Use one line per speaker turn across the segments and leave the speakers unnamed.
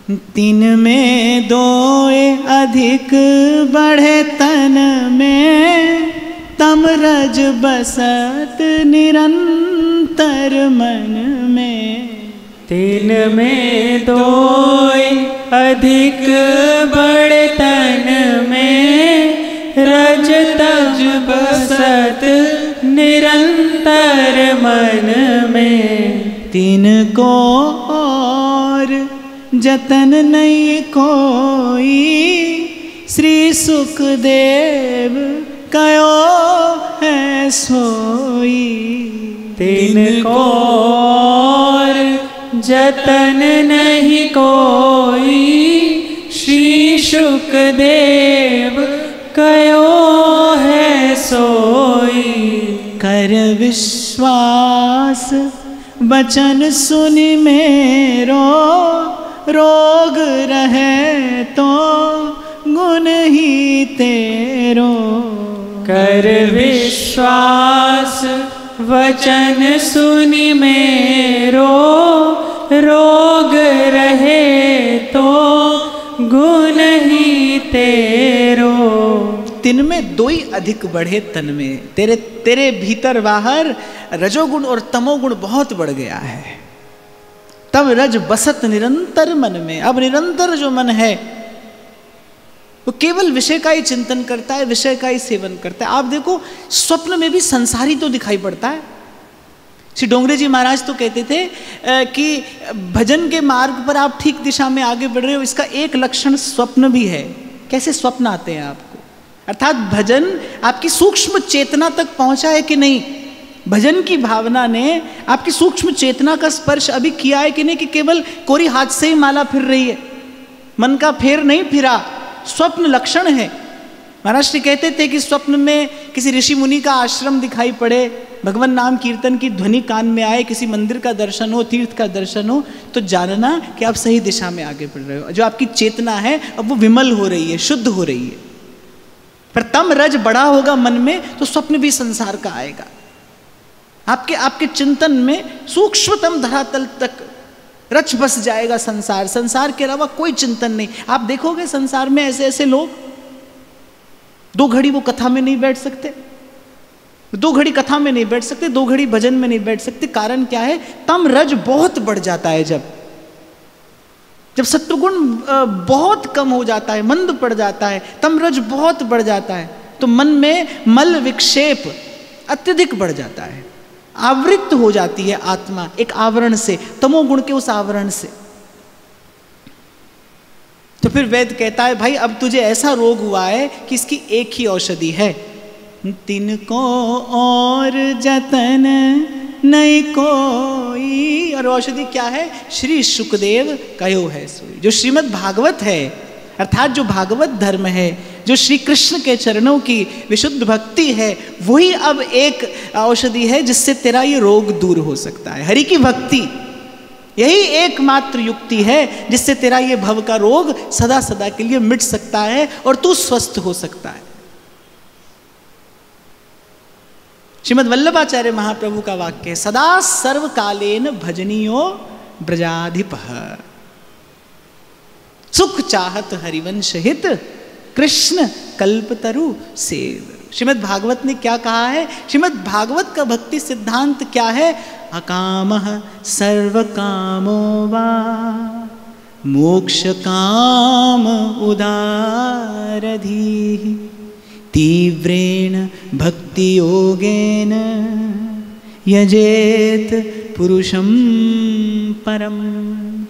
तीन में दो अधिक बढ़े तन में, तम रज बसत निरंतर मन में।
तीन में दो अधिक बढ़े तन में, रज तज बसत निरंतर मन में।
तीन को और जतन नहीं कोई, श्री सुखदेव कयो है सोई।
तीन को और जतन नहीं कोई, श्री सुखदेव कयो है सोई।
कर विश्वास बचन सुनि मेरो, रोग रहे तो गुण ही तेरो।
कर विश्वास वचन सुनि मेरो, रोग रहे तो गुण ही तेरो।
तीन में दो ही अधिक बढ़े तन में, तेरे भीतर बाहर रजोगुण और तमोगुण बहुत बढ़ गया है। तब रज बसत निरंतर मन में। अब निरंतर जो मन है वो केवल विषय का ही चिंतन करता है, विषय का ही सेवन करता है। आप देखो स्वप्न में भी संसारी तो दिखाई पड़ता है। श्री डोंगरे जी महाराज तो कहते थे कि भजन के मार्ग पर आप ठीक दिशा में आगे बढ़ रहे हो, इसका एक लक्षण स्वप्न भी है। कैसे स्वप्न आते हैं आपको, अर्थात भजन आपकी सूक्ष्म चेतना तक पहुंचा है कि नहीं, भजन की भावना ने आपकी सूक्ष्म चेतना का स्पर्श अभी किया है कि नहीं, कि केवल कोरी हाथ से ही माला फिर रही है, मन का फेर नहीं फिरा। स्वप्न लक्षण है। महाराज श्री कहते थे कि स्वप्न में किसी ऋषि मुनि का आश्रम दिखाई पड़े, भगवान नाम कीर्तन की ध्वनि कान में आए, किसी मंदिर का दर्शन हो, तीर्थ का दर्शन हो, तो जानना कि आप सही दिशा में आगे बढ़ रहे हो। जो आपकी चेतना है अब वो विमल हो रही है, शुद्ध हो रही है। पर तम रज बड़ा होगा मन में तो स्वप्न भी संसार का आएगा। आपके चिंतन में सूक्ष्मतम धरातल तक रच बस जाएगा संसार। संसार के अलावा कोई चिंतन नहीं। आप देखोगे संसार में ऐसे ऐसे लोग, दो घड़ी वो कथा में नहीं बैठ सकते, दो घड़ी कथा में नहीं बैठ सकते, दो घड़ी भजन में नहीं बैठ सकते। कारण क्या है, तम रज बहुत बढ़ जाता है। जब सत्वगुण बहुत कम हो जाता है, मंद पड़ जाता है, तम रज बहुत बढ़ जाता है, तो मन में मल विक्षेप अत्यधिक बढ़ जाता है। आवृत हो जाती है आत्मा एक आवरण से, तमोगुण के उस आवरण से। तो फिर वेद कहता है भाई अब तुझे ऐसा रोग हुआ है कि इसकी एक ही औषधि है, तिनको और जतन नहीं कोई। और औषधि क्या है, श्री सुखदेव कयो है सोई। जो श्रीमद् भागवत है, अर्थात जो भागवत धर्म है, जो श्री कृष्ण के चरणों की विशुद्ध भक्ति है, वही अब एक औषधि है जिससे तेरा ये रोग दूर हो सकता है। हरि की भक्ति यही एकमात्र युक्ति है जिससे तेरा ये भव का रोग सदा सदा के लिए मिट सकता है और तू स्वस्थ हो सकता है। श्रीमद् वल्लभाचार्य महाप्रभु का वाक्य है, सदा सर्वकालेन भजनीयो ब्रजाधिपः, सुख चाहत हरिवंश हित, कृष्ण कल्पतरु सेव। श्रीमद् भागवत ने क्या कहा है, श्रीमद् भागवत का भक्ति सिद्धांत क्या है, अकामः सर्व कामो वा मोक्ष काम उदारधीः, तीव्रेण भक्ति योगेन यजेत पुरुषम परम।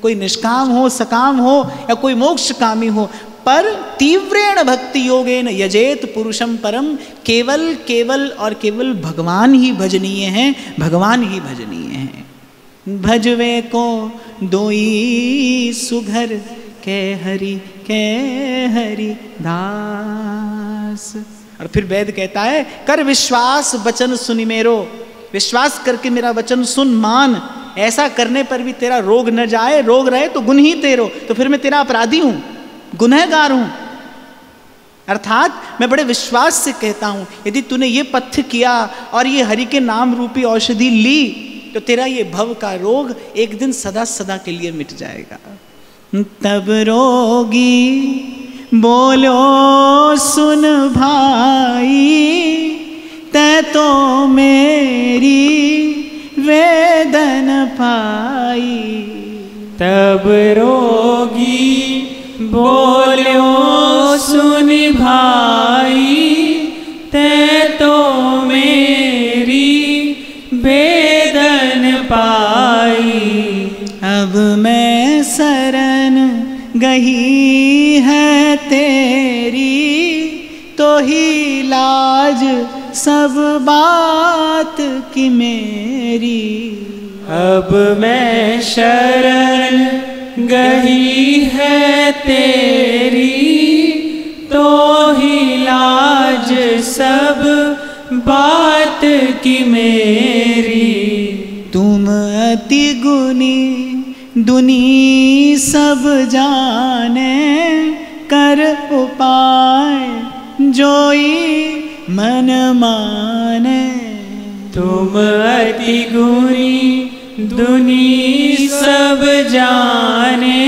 कोई निष्काम हो, सकाम हो या कोई मोक्ष कामी हो, पर तीव्रेण भक्ति योगेन यजेत पुरुषम परम, केवल केवल और केवल भगवान ही भजनीय हैं, भगवान ही भजनीय हैं। भजवे को दोई सुघर के हरि दास। और फिर वेद कहता है, कर विश्वास वचन सुनि मेरो, विश्वास करके मेरा वचन सुन मान, ऐसा करने पर भी तेरा रोग न जाए, रोग रहे तो गुण ही तेरो, तो फिर मैं तेरा अपराधी हूं, गुनहगार हूं। अर्थात मैं बड़े विश्वास से कहता हूं, यदि तूने ये पथ्य किया और ये हरि के नाम रूपी औषधि ली तो तेरा ये भव का रोग एक दिन सदा सदा के लिए मिट जाएगा। तब रोगी बोलो सुन भाई, तै तो मेरी वेदन पाई।
तब रोगी बोलो सुन भाई, तै तो मेरी वेदन पाई।
अब मैं शरण गही है तेरी, तो ही लाज सब बात की मेरी।
अब मैं शरण गही है तेरी, तो ही लाज सब बात की मेरी।
तुम अति गुणी दुनी सब जाने, कर उपाय जोई मन माने।
तुम अति गुणी दुनी सब जाने,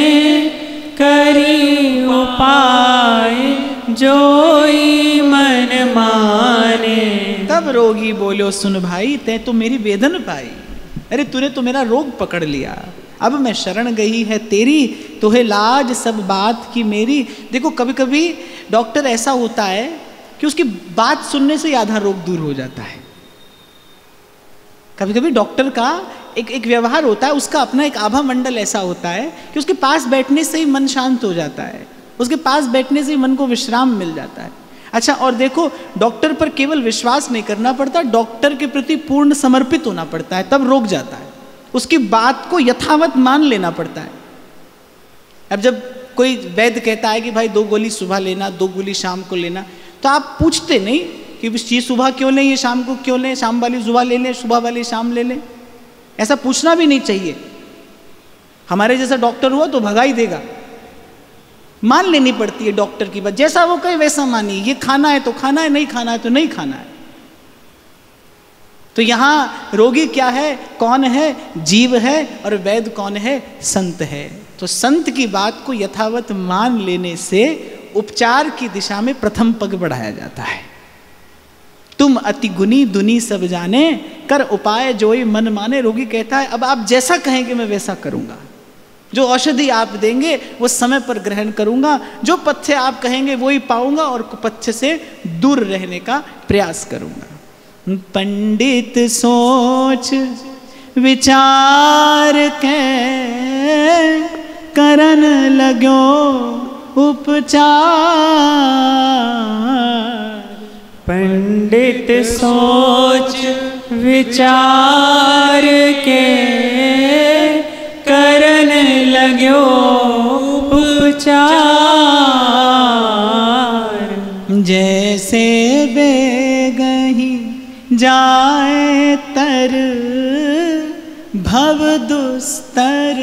करी उपाय जोई मन माने।
तब रोगी बोलो सुन भाई, तै तो मेरी वेदन पाई। अरे तूने तो मेरा रोग पकड़ लिया, अब मैं शरण गई है तेरी, तोहे लाज सब बात की मेरी। देखो कभी कभी डॉक्टर ऐसा होता है कि उसकी बात सुनने से आधा रोग दूर हो जाता है। कभी कभी डॉक्टर का एक व्यवहार होता है, उसका अपना एक आभा मंडल ऐसा होता है कि उसके पास बैठने से ही मन शांत हो जाता है, उसके पास बैठने से ही मन को विश्राम मिल जाता है। अच्छा, और देखो डॉक्टर पर केवल विश्वास नहीं करना पड़ता, डॉक्टर के प्रति पूर्ण समर्पित होना पड़ता है, तब रोक जाता है। उसकी बात को यथावत मान लेना पड़ता है। अब जब कोई वैद्य कहता है कि भाई 2 गोली सुबह लेना, 2 गोली शाम को लेना, तो आप पूछते नहीं कि ये सुबह क्यों लें, ये शाम को क्यों लें, शाम वाली सुबह ले लें, सुबह वाली शाम ले लें। ऐसा पूछना भी नहीं चाहिए। हमारे जैसा डॉक्टर हुआ तो भगा ही देगा। मान लेनी पड़ती है डॉक्टर की बात, जैसा वो कहे वैसा मानिए। ये खाना है तो खाना है, नहीं खाना है तो नहीं खाना है। तो यहां रोगी क्या है, कौन है, जीव है, और वैद्य कौन है, संत है। तो संत की बात को यथावत मान लेने से उपचार की दिशा में प्रथम पग बढ़ाया जाता है। तुम अति गुनी दुनी सब जाने, कर उपाय जोई मन माने। रोगी कहता है अब आप जैसा कहेंगे मैं वैसा करूंगा, जो औषधि आप देंगे वो समय पर ग्रहण करूंगा, जो पथ्य आप कहेंगे वो ही पाऊंगा, और कुपथ्य से दूर रहने का प्रयास करूंगा। पंडित सोच विचार के, करन लगो उपचार।
पंडित सोच विचार के, करन लगो उपचार।
जैसे बेगही जाए तर, भव दुस्तर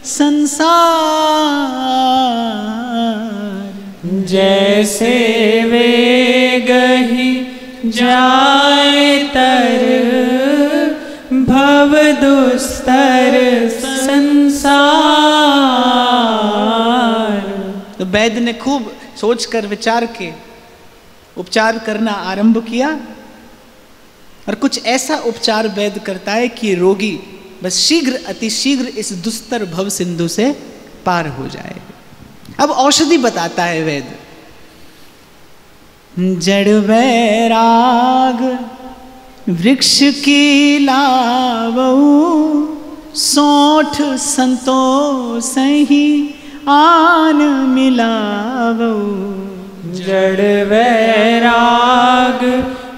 संसार।
जैसे वेगही जाए तर, भव दुस्तर संसार।
तो वैद्य ने खूब सोचकर विचार के उपचार करना आरंभ किया, और कुछ ऐसा उपचार वैद्य करता है कि रोगी बस शीघ्र अतिशीघ्र इस दुस्तर भव सिंधु से पार हो जाए। अब औषधि बताता है वैद्य। जड़ वैराग वृक्ष की लावऊ, सोठ संतोष ही आन मिलावऊ।
जड़ वैराग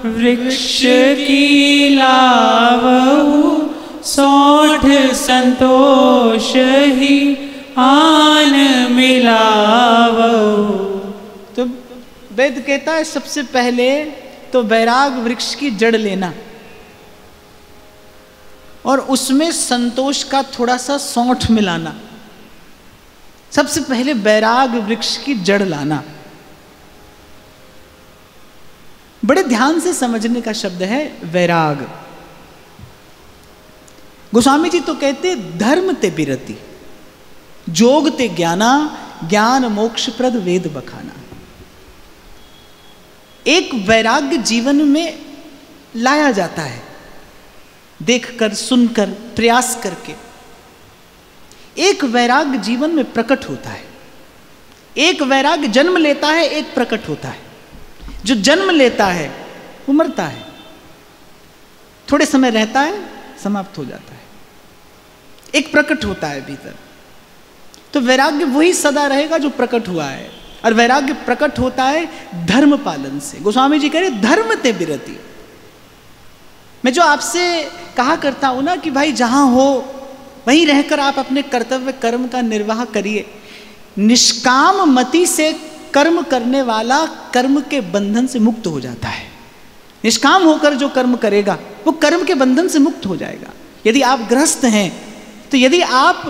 वृक्ष की लावऊ, सोठ संतोष ही आन मिलावऊ।
तो वेद कहता है सबसे पहले तो वैराग वृक्ष की जड़ लेना, और उसमें संतोष का थोड़ा सा सौंठ मिलाना। सबसे पहले वैराग वृक्ष की जड़ लाना। बड़े ध्यान से समझने का शब्द है वैराग। गोस्वामी जी तो कहते धर्म ते बिरति, जोग ते ज्ञाना, ज्ञान मोक्ष प्रद वेद बखाना। एक वैराग्य जीवन में लाया जाता है, देखकर, सुनकर, प्रयास करके। एक वैराग्य जीवन में प्रकट होता है। एक वैराग्य जन्म लेता है, एक प्रकट होता है। जो जन्म लेता है वो मरता है, थोड़े समय रहता है, समाप्त हो जाता है। एक प्रकट होता है भीतर। तो वैराग्य वही सदा रहेगा जो प्रकट हुआ है, और वैराग्य प्रकट होता है धर्म पालन से। गोस्वामी जी कह रहे धर्म ते विरति। मैं जो आपसे कहा करता हूं ना कि भाई जहां हो वहीं रहकर आप अपने कर्तव्य कर्म का निर्वाह करिए। निष्काम मति से कर्म करने वाला कर्म के बंधन से मुक्त हो जाता है। निष्काम होकर जो कर्म करेगा वो कर्म के बंधन से मुक्त हो जाएगा। यदि आप गृहस्थ हैं तो यदि आप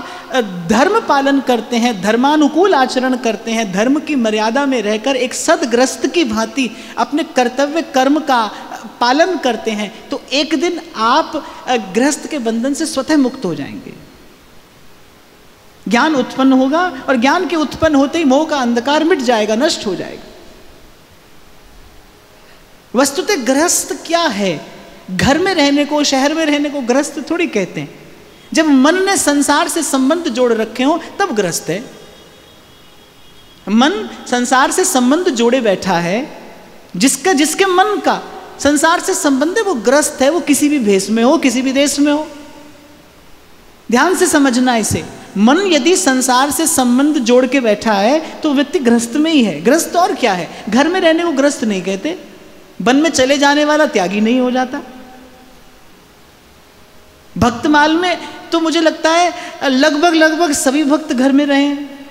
धर्म पालन करते हैं, धर्मानुकूल आचरण करते हैं, धर्म की मर्यादा में रहकर एक सदग्रस्त की भांति अपने कर्तव्य कर्म का पालन करते हैं, तो एक दिन आप गृहस्थ के बंधन से स्वतः मुक्त हो जाएंगे। ज्ञान उत्पन्न होगा और ज्ञान के उत्पन्न होते ही मोह का अंधकार मिट जाएगा, नष्ट हो जाएगा। वस्तुतः गृहस्थ क्या है? घर में रहने को, शहर में रहने को गृहस्थ थोड़ी कहते हैं। जब मन ने संसार से संबंध जोड़ रखे हो तब गृहस्थ है। मन संसार से संबंध जोड़े बैठा है, जिसके मन का संसार से संबंध है वो गृहस्थ है। वो किसी भी भेष में हो, किसी भी देश में हो। ध्यान से समझना इसे। मन यदि संसार से संबंध जोड़ के बैठा है तो व्यक्ति गृहस्थ में ही है। गृहस्थ और क्या है? घर में रहने को गृहस्थ नहीं कहते। वन में चले जाने वाला त्यागी नहीं हो जाता। भक्तमाल में तो मुझे लगता है लगभग सभी भक्त घर में रहे हैं,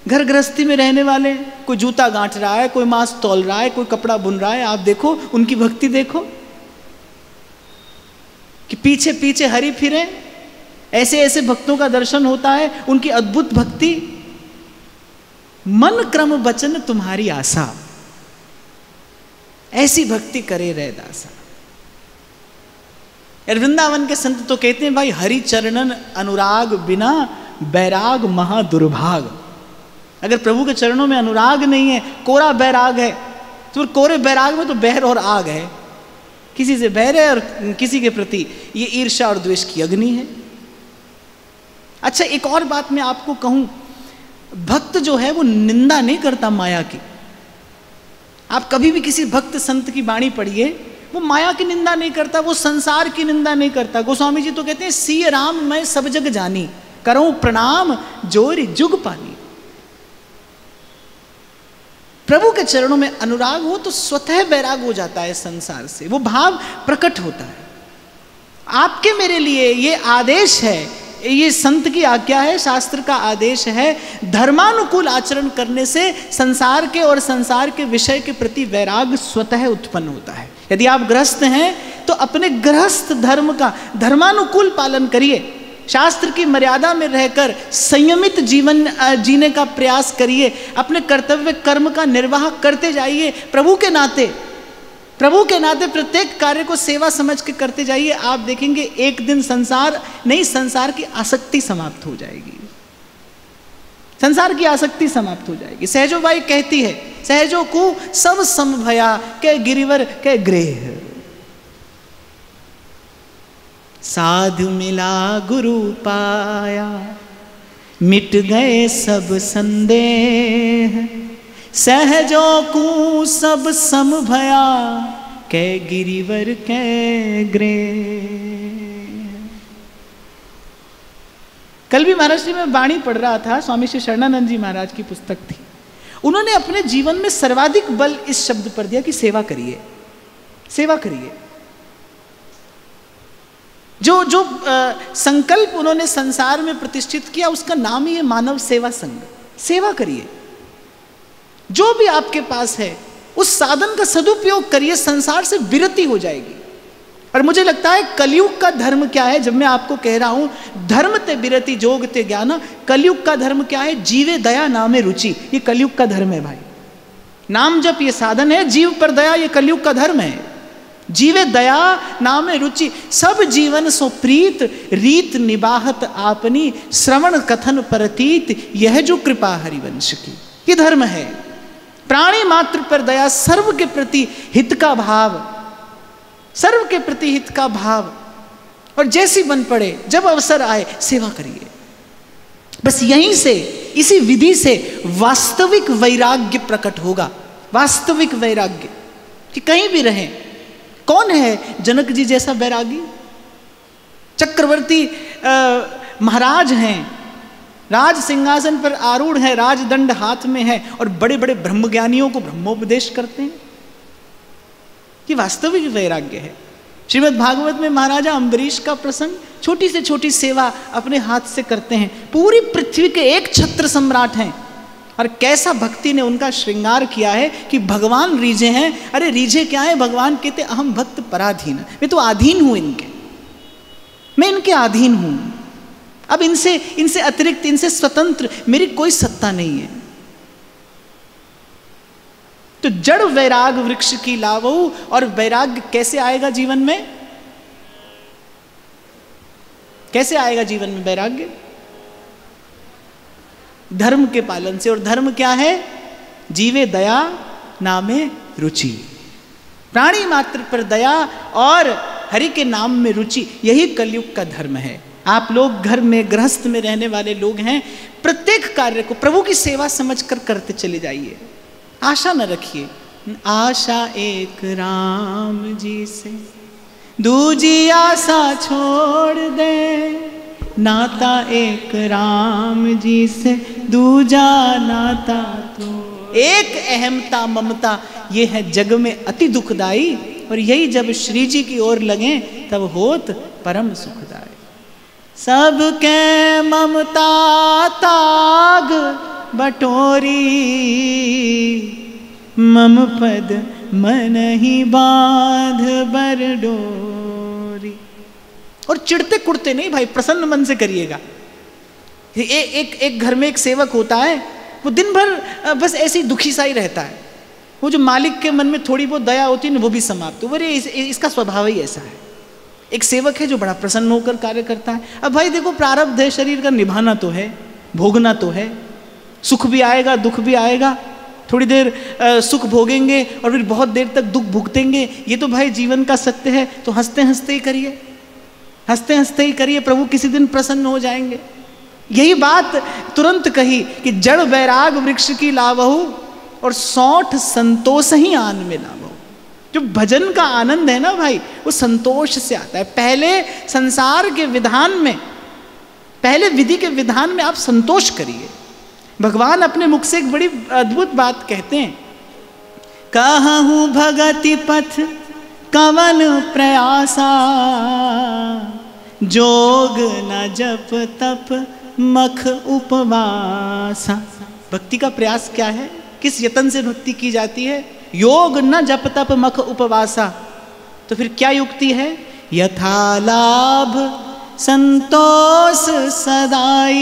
घर गृहस्थी में रहने वाले। कोई जूता गांठ रहा है, कोई मांस तौल रहा है, कोई कपड़ा बुन रहा है। आप देखो उनकी भक्ति देखो कि पीछे पीछे हरि फिरे। ऐसे ऐसे भक्तों का दर्शन होता है, उनकी अद्भुत भक्ति। मन क्रम वचन तुम्हारी आशा, ऐसी भक्ति करे रह दासा। वृंदावन के संत तो कहते हैं भाई हरि चरणन अनुराग बिना बैराग महा दुर्भाग। अगर प्रभु के चरणों में अनुराग नहीं है, कोरा बैराग है, तो कोरे बैराग में तो बहर और आग है। किसी से बहर है और किसी के प्रति ये ईर्ष्या और द्वेष की अग्नि है। अच्छा, एक और बात मैं आपको कहूं, भक्त जो है वो निंदा नहीं करता माया की। आप कभी भी किसी भक्त संत की वाणी पढ़िए, वो माया की निंदा नहीं करता, वो संसार की निंदा नहीं करता। गोस्वामी जी तो कहते हैं सिय राम मैं सब जग जानी, करूं प्रणाम जोरि जुग पानी। प्रभु के चरणों में अनुराग हो तो स्वतः वैराग हो जाता है संसार से, वो भाव प्रकट होता है। आपके मेरे लिए ये आदेश है, ये संत की आज्ञा है, शास्त्र का आदेश है। धर्मानुकूल आचरण करने से संसार के और संसार के विषय के प्रति वैराग स्वतः उत्पन्न होता है। यदि आप गृहस्थ हैं तो अपने गृहस्थ धर्म का धर्मानुकूल पालन करिए। शास्त्र की मर्यादा में रहकर संयमित जीवन जीने का प्रयास करिए। अपने कर्तव्य कर्म का निर्वाह करते जाइए। प्रभु के नाते प्रत्येक कार्य को सेवा समझ के करते जाइए। आप देखेंगे एक दिन संसार नहीं, संसार की आसक्ति समाप्त हो जाएगी। संसार की आसक्ति समाप्त हो जाएगी। सहजो बाई कहती है, सहजो को सब समभया के गिरिवर के गृह, साधु मिला गुरु पाया, मिट गए सब संदेह, सहजो को सब समभया के गिरिवर के गृह। कल भी महाराज जी में वाणी पढ़ रहा था, स्वामी श्री शरणानंद जी महाराज की पुस्तक थी। उन्होंने अपने जीवन में सर्वाधिक बल इस शब्द पर दिया कि सेवा करिए, सेवा करिए। जो संकल्प उन्होंने संसार में प्रतिष्ठित किया उसका नाम ही है मानव सेवा संघ। सेवा करिए, जो भी आपके पास है उस साधन का सदुपयोग करिए, संसार से विरति हो जाएगी। और मुझे लगता है कलयुग का धर्म क्या है, जब मैं आपको कह रहा हूं धर्म ते विरति जोग ते ज्ञान, कलयुग का धर्म क्या है? जीवे दया नामे रुचि। ये कलयुग का धर्म है भाई। नाम जप ये साधन है, जीव पर दया ये कलयुग का धर्म है। जीवे दया नाम रुचि, सब जीवन सो प्रीत, रीत निबाहत आपनी, श्रवण कथन परतीत, यह जो कृपा हरिवंश की। ये धर्म है, प्राणी मात्र पर दया, सर्व के प्रति हित का भाव, सर्व के प्रति हित का भाव, और जैसी बन पड़े जब अवसर आए सेवा करिए। बस यहीं से, इसी विधि से वास्तविक वैराग्य प्रकट होगा। वास्तविक वैराग्य कि कहीं भी रहें। कौन है जनक जी जैसा वैरागी? चक्रवर्ती महाराज हैं, राज सिंहासन पर आरूढ़ है, राजदंड हाथ में है, और बड़े बड़े ब्रह्मज्ञानियों को ब्रह्मोपदेश करते हैं। ये वास्तविक वैराग्य है। श्रीमद् भागवत में महाराजा अम्बरीश का प्रसंग, छोटी से छोटी सेवा अपने हाथ से करते हैं, पूरी पृथ्वी के एक छत्र सम्राट हैं, और कैसा भक्ति ने उनका श्रृंगार किया है कि भगवान रीझे हैं। अरे रीझे क्या है? भगवान कहते अहम भक्त पराधीन, मैं तो अधीन हूं इनके, मैं इनके अधीन हूं। अब इनसे अतिरिक्त, इनसे स्वतंत्र मेरी कोई सत्ता नहीं है। तो जड़ वैराग वृक्ष की लावऊ, और वैराग्य कैसे आएगा जीवन में? कैसे आएगा जीवन में वैराग्य? धर्म के पालन से। और धर्म क्या है? जीवे दया नामे रुचि, प्राणी मात्र पर दया और हरि के नाम में रुचि, यही कलयुग का धर्म है। आप लोग घर में गृहस्थ में रहने वाले लोग हैं, प्रत्येक कार्य को प्रभु की सेवा समझकर करते चले जाइए। आशा न रखिए, आशा एक राम जी से, दूजी आशा छोड़ दे, नाता एक राम जी से, दूजा नाता तो। एक अहमता ममता, ये है जग में अति दुखदाई, और यही जब श्री जी की ओर लगे तब होत परम सुखदाई। सबके ममता ताग बटोरी, मम पद मन ही बांध बर डोरी। और चिढ़ते कुड़ते नहीं भाई, प्रसन्न मन से करिएगा। एक घर में एक सेवक होता है, वो दिन भर बस ऐसे ही दुखी सा ही रहता है। वो जो मालिक के मन में थोड़ी बहुत दया होती है ना, वो भी समाप्त हो। अरे इसका स्वभाव ही ऐसा है। एक सेवक है जो बड़ा प्रसन्न होकर कार्य करता है। अब भाई देखो, प्रारब्ध है, शरीर का निभाना तो है, भोगना तो है, सुख भी आएगा दुख भी आएगा। थोड़ी देर सुख भोगेंगे और फिर बहुत देर तक दुख भुगतेंगे, ये तो भाई जीवन का सत्य है। तो हंसते हंसते ही करिए, हंसते हंसते ही करिए, प्रभु किसी दिन प्रसन्न हो जाएंगे। यही बात तुरंत कही कि जड़ वैराग वृक्ष की लावहु, और 60 संतोष ही आन में लावहु। जो भजन का आनंद है ना भाई, वो संतोष से आता है। पहले संसार के विधान में, पहले विधि के विधान में आप संतोष करिए। भगवान अपने मुख से एक बड़ी अद्भुत बात कहते हैं, कहूँ भगति पथ कवन प्रयासा, जोग न जप तप मख उपवासा। भक्ति का प्रयास क्या है? किस यतन से भक्ति की जाती है? योग न जप तप मख उपवासा। तो फिर क्या युक्ति है? यथा लाभ संतोष सदाई,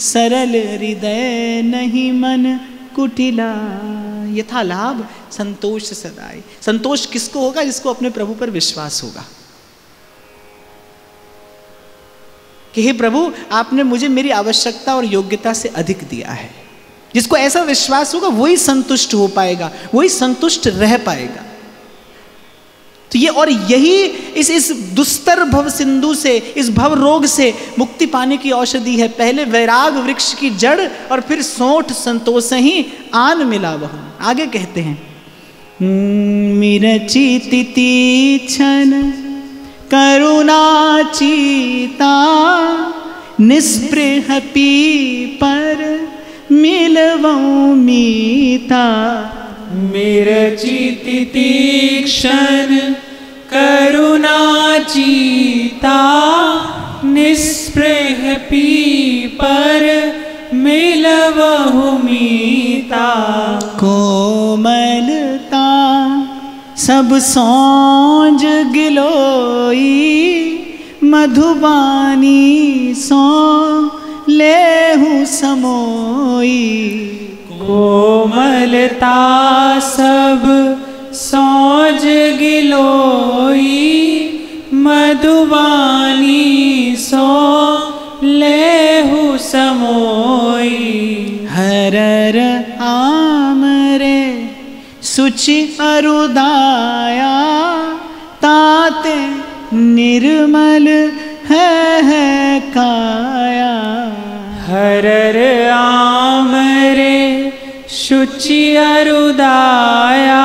सरल हृदय नहीं मन कुटिला। यथा लाभ संतोष सदाई। संतोष किसको होगा? जिसको अपने प्रभु पर विश्वास होगा कि हे प्रभु, आपने मुझे मेरी आवश्यकता और योग्यता से अधिक दिया है। जिसको ऐसा विश्वास होगा वही संतुष्ट हो पाएगा, वही संतुष्ट रह पाएगा। तो ये, और यही इस दुस्तर भव सिंधु से, इस भव रोग से मुक्ति पाने की औषधि है। पहले वैराग वृक्ष की जड़, और फिर 60 संतोष ही आन मिला वह। आगे कहते हैं, मिरचिति तीक्षण करुणा चीता, निस्पृह पीपर मिलवऊं मीता।
मिरचिति तीक्षण करुणा चीता, निस्पृह पीपर मिलवहु मीता।
कोमलता सब सौंज गिलोई, मधुबानी सो लेहु समोई।
कोमलता सब सौज गिलोई मधुबानी सो लेहु समोई।
हरर आमरे सुचि अरुदाया ताते निर्मल है काया।
हरर आमरे शुचि अरुदाया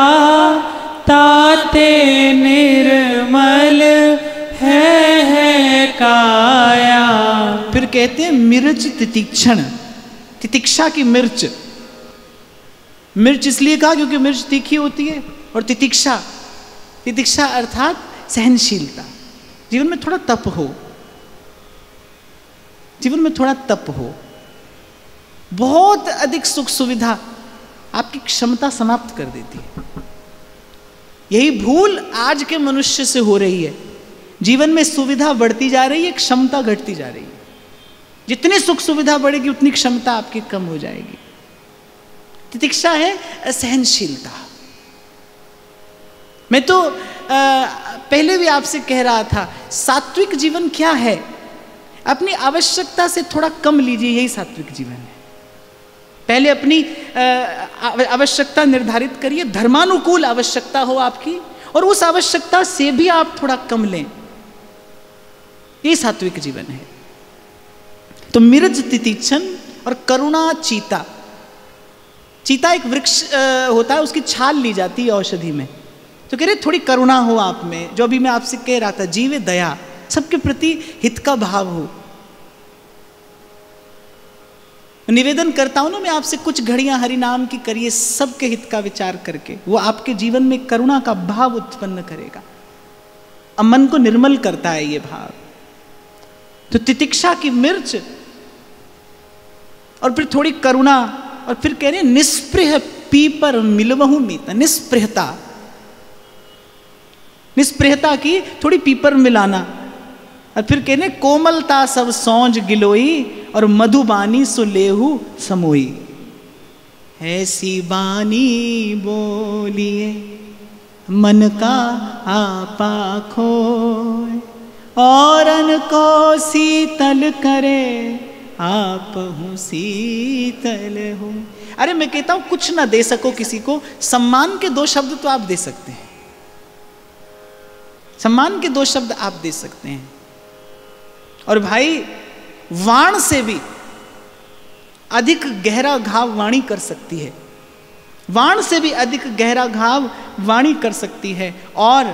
ताते निर्मल है काया।
फिर कहते हैं मिर्च तितिक्षण, तितिक्षा की मिर्च। मिर्च इसलिए कहा क्योंकि मिर्च तीखी होती है, और तितिक्षा, तितिक्षा अर्थात सहनशीलता। जीवन में थोड़ा तप हो, जीवन में थोड़ा तप हो। बहुत अधिक सुख सुविधा आपकी क्षमता समाप्त कर देती है। यही भूल आज के मनुष्य से हो रही है। जीवन में सुविधा बढ़ती जा रही है, क्षमता घटती जा रही है। जितनी सुख सुविधा बढ़ेगी उतनी क्षमता आपकी कम हो जाएगी। तितिक्षा है असहनशीलता। मैं तो पहले भी आपसे कह रहा था, सात्विक जीवन क्या है? अपनी आवश्यकता से थोड़ा कम लीजिए, यही सात्विक जीवन है। पहले अपनी आवश्यकता निर्धारित करिए, धर्मानुकूल आवश्यकता हो आपकी, और उस आवश्यकता से भी आप थोड़ा कम लें, ये सात्विक जीवन है। तो मिर्च तितिक्षण और करुणा चीता। चीता एक वृक्ष होता है, उसकी छाल ली जाती है औषधि में। तो कह रहे थोड़ी करुणा हो आप में, जो अभी मैं आपसे कह रहा था, जीवे दया, सबके प्रति हित का भाव हो। निवेदन करता हूं ना मैं आपसे, कुछ घड़ियां हरि नाम की करिए, सबके हित का विचार करके। वो आपके जीवन में करुणा का भाव उत्पन्न करेगा, अब मन को निर्मल करता है ये भाव। तो तितिक्षा की मिर्च, और फिर थोड़ी करुणा, और फिर कह रहे निस्पृह पीपर मिलवहु मीता। निस्पृहता, निस्पृहता की थोड़ी पीपर मिलाना। और फिर कह रहे कोमलता सब सौंज गिलोई और मधुबानी सो लेहु समोई। ऐसी बानी बोलिए मन का आपा खोए, औरन को शीतल करे आप हूँ शीतल हो। अरे मैं कहता हूं कुछ ना दे सको किसी को, सम्मान के 2 शब्द तो आप दे सकते हैं। सम्मान के 2 शब्द आप दे सकते हैं। और भाई, वाण से भी अधिक गहरा घाव वाणी कर सकती है। वाण से भी अधिक गहरा घाव वाणी कर सकती है। और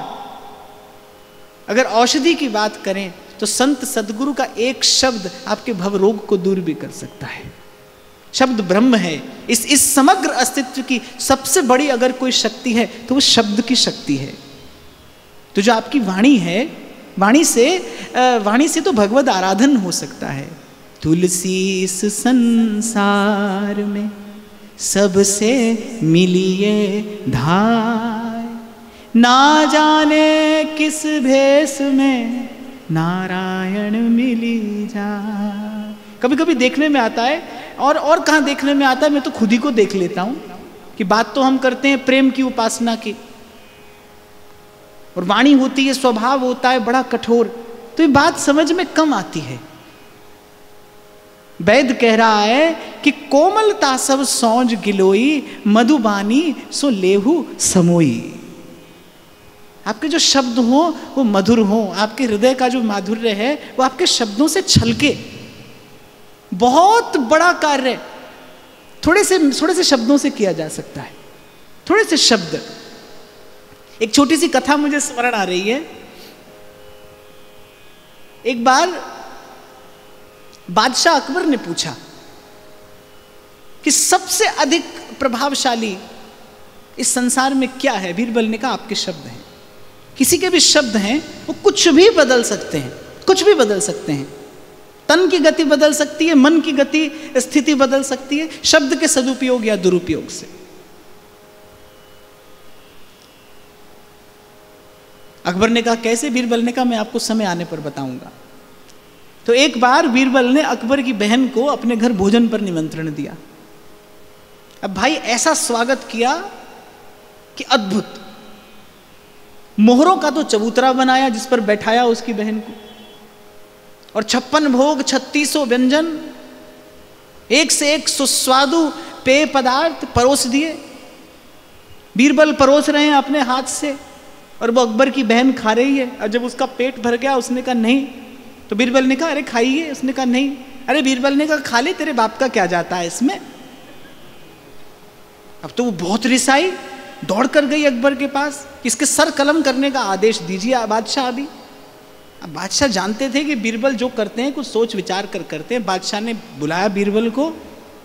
अगर औषधि की बात करें तो संत सदगुरु का एक शब्द आपके भवरोग को दूर भी कर सकता है। शब्द ब्रह्म है। इस समग्र अस्तित्व की सबसे बड़ी अगर कोई शक्ति है तो वो शब्द की शक्ति है। तो जो आपकी वाणी है, वाणी से तो भगवद आराधन हो सकता है। तुलसी इस संसार में सबसे मिलिए धाय, ना जाने किस भेष में नारायण मिली जाए। कभी कभी देखने में आता है, और कहाँ देखने में आता है, मैं तो खुद ही को देख लेता हूं कि बात तो हम करते हैं प्रेम की उपासना की, और वाणी होती है, स्वभाव होता है बड़ा कठोर, तो ये बात समझ में कम आती है। वैद कह रहा है कि कोमलता सब सौंज गिलोई मधुबानी सो लेहु समोई। आपके जो शब्द हो वो मधुर हो, आपके हृदय का जो माधुर्य है वो आपके शब्दों से छलके। बहुत बड़ा कार्य थोड़े से शब्दों से किया जा सकता है। थोड़े से शब्द। एक छोटी सी कथा मुझे स्मरण आ रही है। एक बार बादशाह अकबर ने पूछा कि सबसे अधिक प्रभावशाली इस संसार में क्या है? बीरबल ने कहा आपके शब्द हैं। किसी के भी शब्द हैं, वो कुछ भी बदल सकते हैं, कुछ भी बदल सकते हैं। तन की गति बदल सकती है, मन की गति स्थिति बदल सकती है, शब्द के सदुपयोग या दुरुपयोग से। अकबर ने कहा कैसे? बीरबल ने कहा मैं आपको समय आने पर बताऊंगा। तो एक बार बीरबल ने अकबर की बहन को अपने घर भोजन पर निमंत्रण दिया। अब भाई ऐसा स्वागत किया कि अद्भुत। मोहरों का तो चबूतरा बनाया जिस पर बैठाया उसकी बहन को, और 56 भोग 3600 व्यंजन, एक से एक सुस्वादु पेय पदार्थ परोस दिए। बीरबल परोस रहे हैं अपने हाथ से और वो अकबर की बहन खा रही है। और जब उसका पेट भर गया उसने कहा नहीं, तो बीरबल ने कहा अरे खाइए, उसने कहा नहीं। अरे बीरबल ने कहा खा ले, तेरे बाप का क्या जाता है इसमें। अब तो वो बहुत रिसाई, दौड़ कर गई अकबर के पास, इसके सर कलम करने का आदेश दीजिए बादशाह अभी। अब बादशाह जानते थे कि बीरबल जो करते हैं कुछ सोच विचार कर करते हैं। बादशाह ने बुलाया बीरबल को,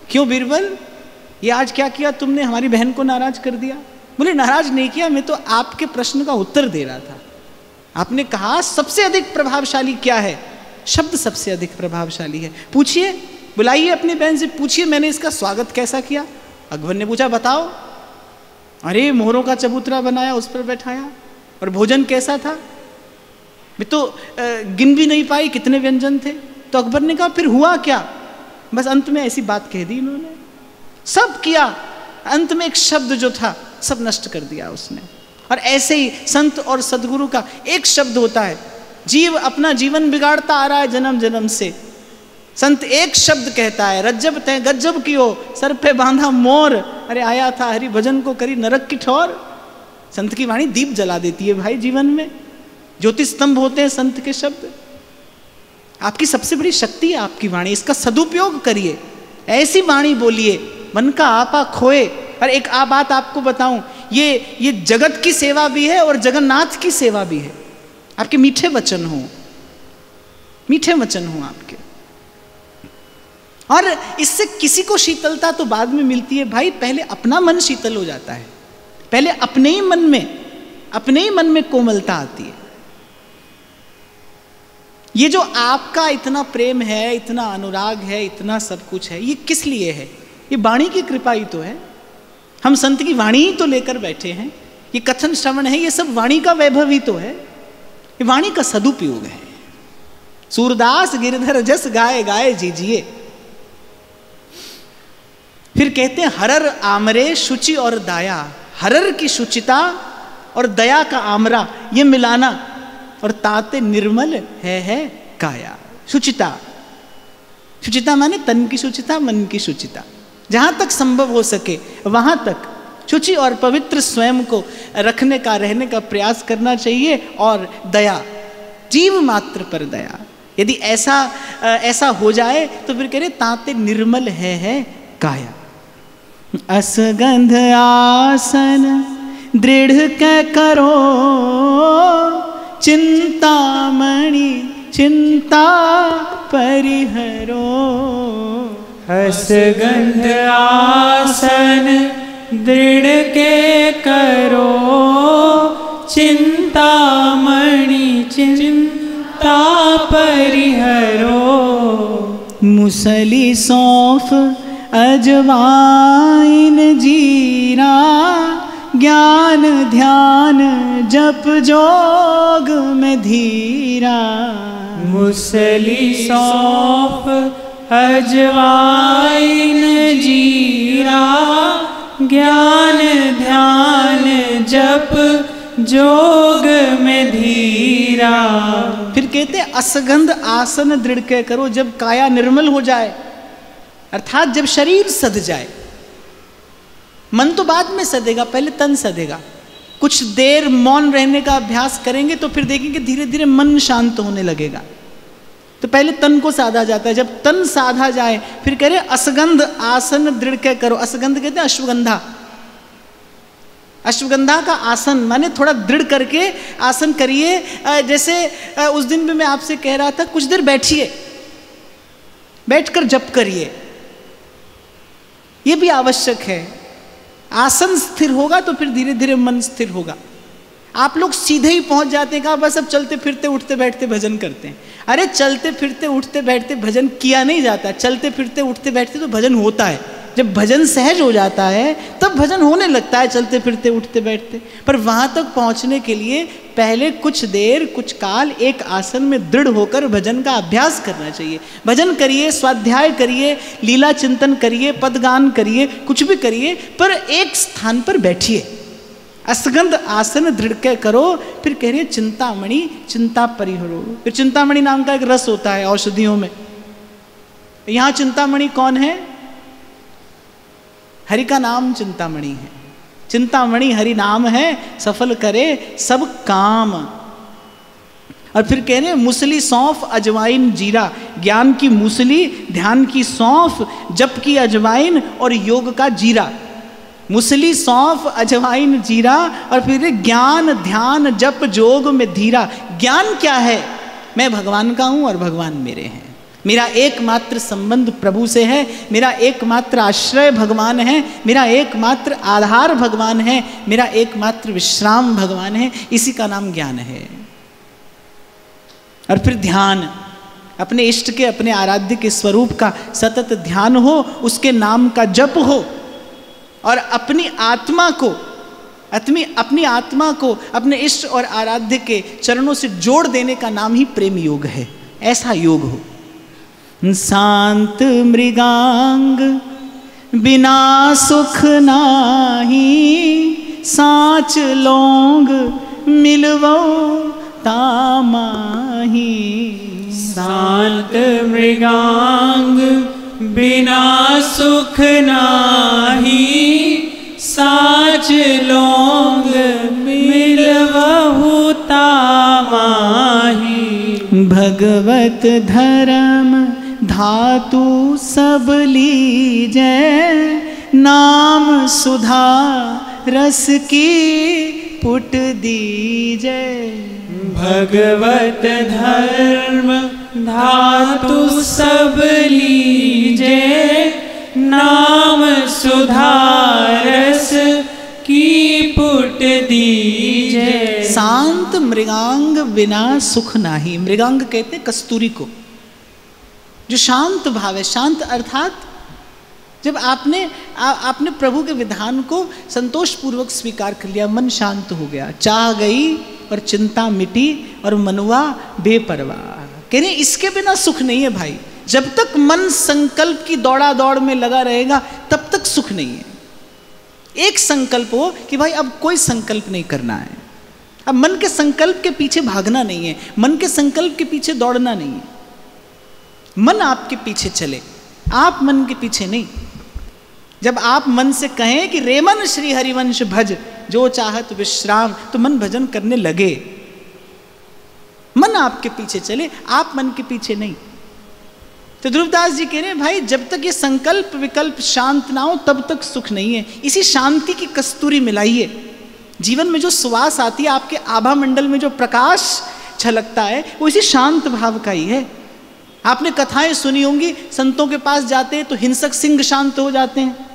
क्यों बीरबल ये आज क्या किया तुमने, हमारी बहन को नाराज कर दिया। बोले नाराज नहीं किया, मैं तो आपके प्रश्न का उत्तर दे रहा था। आपने कहा सबसे अधिक प्रभावशाली क्या है, शब्द सबसे अधिक प्रभावशाली है। पूछिए, बुलाइए अपनी बहन से, पूछिए मैंने इसका स्वागत कैसा किया। अकबर ने पूछा बताओ। अरे मोहरों का चबूतरा बनाया, उस पर बैठाया, और भोजन कैसा था, मैं तो गिन भी नहीं पाई कितने व्यंजन थे। तो अकबर ने कहा फिर हुआ क्या। बस अंत में ऐसी बात कह दी इन्होंने, सब किया, अंत में एक शब्द जो था सब नष्ट कर दिया उसने। और ऐसे ही संत और सदगुरु का एक शब्द होता है, जीव अपना जीवन बिगाड़ता आ रहा है जन्म जन्म से, संत एक शब्द कहता है, रज्जब तय गज्जब कियो सर पे बांधा मोर, अरे आया था हरि भजन को करी नरक की ठोर। संत की वाणी दीप जला देती है भाई जीवन में, ज्योति स्तंभ होते हैं संत के शब्द। आपकी सबसे बड़ी शक्ति है आपकी वाणी, इसका सदुपयोग करिए, ऐसी वाणी बोलिए मन का आपा खोए। और एक बात आपको बताऊं, ये जगत की सेवा भी है और जगन्नाथ की सेवा भी है। आपके मीठे वचन हो, मीठे वचन हो आपके, और इससे किसी को शीतलता तो बाद में मिलती है भाई, पहले अपना मन शीतल हो जाता है, पहले अपने ही मन में कोमलता आती है। ये जो आपका इतना प्रेम है, इतना अनुराग है, इतना सब कुछ है, ये किस लिए है, ये वाणी की कृपा ही तो है। हम संत की वाणी ही तो लेकर बैठे हैं, ये कथन श्रवण है, ये सब वाणी का वैभव ही तो है, ये वाणी का सदुपयोग है। सूरदास गिरधर जस गाए गाए जीजिए। फिर कहते हैं हरर आमरे शुचि और दया, हरर की शुचिता और दया का आमरा ये मिलाना, और ताते निर्मल है काया। शुचिता, शुचिता माने तन की शुचिता, मन की शुचिता, जहां तक संभव हो सके वहां तक शुचि और पवित्र स्वयं को रखने का, रहने का प्रयास करना चाहिए। और दया, जीव मात्र पर दया, यदि ऐसा हो जाए तो फिर कह रहे ताते निर्मल है काया। असगंध आसन दृढ़ कै करो, चिंतामणि चिंता परिहरो।
असगंध आसन दृढ़ के करो, चिंतामणि चिंता परिहरो।
मुसली सौंफ अजवाइन जीरा, ज्ञान ध्यान जप जोग में धीरा।
मुसली सौंफ अजवाइन जीरा, ज्ञान ध्यान जप जोग में धीरा।
फिर कहते असगंध आसन दृढ़ के करो, जब काया निर्मल हो जाए, अर्थात जब शरीर सध जाए, मन तो बाद में सधेगा, पहले तन सधेगा। कुछ देर मौन रहने का अभ्यास करेंगे तो फिर देखेंगे धीरे धीरे मन शांत होने लगेगा। तो पहले तन को साधा जाता है, जब तन साधा जाए फिर कह रहे असगंध आसन दृढ़ के करो। असगंध कहते हैं अश्वगंधा, अश्वगंधा का आसन माने थोड़ा दृढ़ करके आसन करिए। जैसे उस दिन भी मैं आपसे कह रहा था, कुछ देर बैठिए, बैठकर जप करिए, ये भी आवश्यक है। आसन स्थिर होगा तो फिर धीरे धीरे मन स्थिर होगा। आप लोग सीधे ही पहुंच जाते हैं, कहा बस अब चलते फिरते उठते बैठते भजन करते हैं। अरे चलते फिरते उठते बैठते भजन किया नहीं जाता, चलते फिरते उठते बैठते तो भजन होता है। जब भजन सहज हो जाता है तब भजन होने लगता है, चलते फिरते उठते बैठते। पर वहां तक पहुंचने के लिए पहले कुछ देर कुछ काल एक आसन में दृढ़ होकर भजन का अभ्यास करना चाहिए। भजन करिए, स्वाध्याय करिए, लीला चिंतन करिए, पदगान करिए, कुछ भी करिए, पर एक स्थान पर बैठिए। असगंध आसन दृढ़ के करो। फिर कह रहे चिंतामणि चिंता परिहरो। फिर चिंतामणि नाम का एक रस होता है औषधियों में। यहां चिंतामणि कौन है? हरि का नाम चिंतामणि है। चिंतामणि हरि नाम है, सफल करे सब काम। और फिर कह रहे मूसली सौंफ अजवाइन जीरा। ज्ञान की मूसली, ध्यान की सौंफ, जप की अजवाइन और योग का जीरा। मूसली सौंफ अजवाइन जीरा और फिर ज्ञान ध्यान जप जोग में धीरा। ज्ञान क्या है? मैं भगवान का हूं और भगवान मेरे हैं। मेरा एकमात्र संबंध प्रभु से है, मेरा एकमात्र आश्रय भगवान है, मेरा एकमात्र आधार भगवान है, मेरा एकमात्र विश्राम भगवान है। इसी का नाम ज्ञान है। और फिर ध्यान, अपने इष्ट के, अपने आराध्य के स्वरूप का सतत ध्यान हो, उसके नाम का जप हो और अपनी आत्मा को अपने इष्ट और आराध्य के चरणों से जोड़ देने का नाम ही प्रेम योग है। ऐसा योग हो। शांत मृगांग बिना सुख नाही, साच लौंग मिलवो तामाही।
शांत मृगांग बिना सुख नाही, साच लौंग मिलवहु तामाही।
भगवत धर्म धातु सब लीजै, नाम सुधा रस की पुट दीजै।
भगवत धर्म धातु सब लीजै, नाम सुधा रस की पुट दीजै।
शांत मृगांग बिना सुख नाही। मृगांग कहते कस्तूरी को, जो शांत भाव है। शांत अर्थात जब आपने प्रभु के विधान को संतोष पूर्वक स्वीकार कर लिया, मन शांत हो गया, चाह गई और चिंता मिटी और मनुआ बेपरवाह। कह रहे इसके बिना सुख नहीं है भाई। जब तक मन संकल्प की दौड़ा दौड़ में लगा रहेगा तब तक सुख नहीं है। एक संकल्प हो कि भाई अब कोई संकल्प नहीं करना है, अब मन के संकल्प के पीछे भागना नहीं है, मन के संकल्प के पीछे दौड़ना नहीं है। मन आपके पीछे चले, आप मन के पीछे नहीं। जब आप मन से कहें कि रेमन श्री हरिवंश भज, जो चाहत विश्राम, तो मन भजन करने लगे। मन आपके पीछे चले, आप मन के पीछे नहीं। तो ध्रुवदास जी कह रहे हैं भाई जब तक ये संकल्प विकल्प शांत ना हो तब तक सुख नहीं है। इसी शांति की कस्तूरी मिलाइए। जीवन में जो सुवास आती है, आपके आभा मंडल में जो प्रकाश छलकता है, वो इसी शांत भाव का ही है। आपने कथाएं सुनी होंगी, संतों के पास जाते हैं तो हिंसक सिंह शांत हो जाते हैं।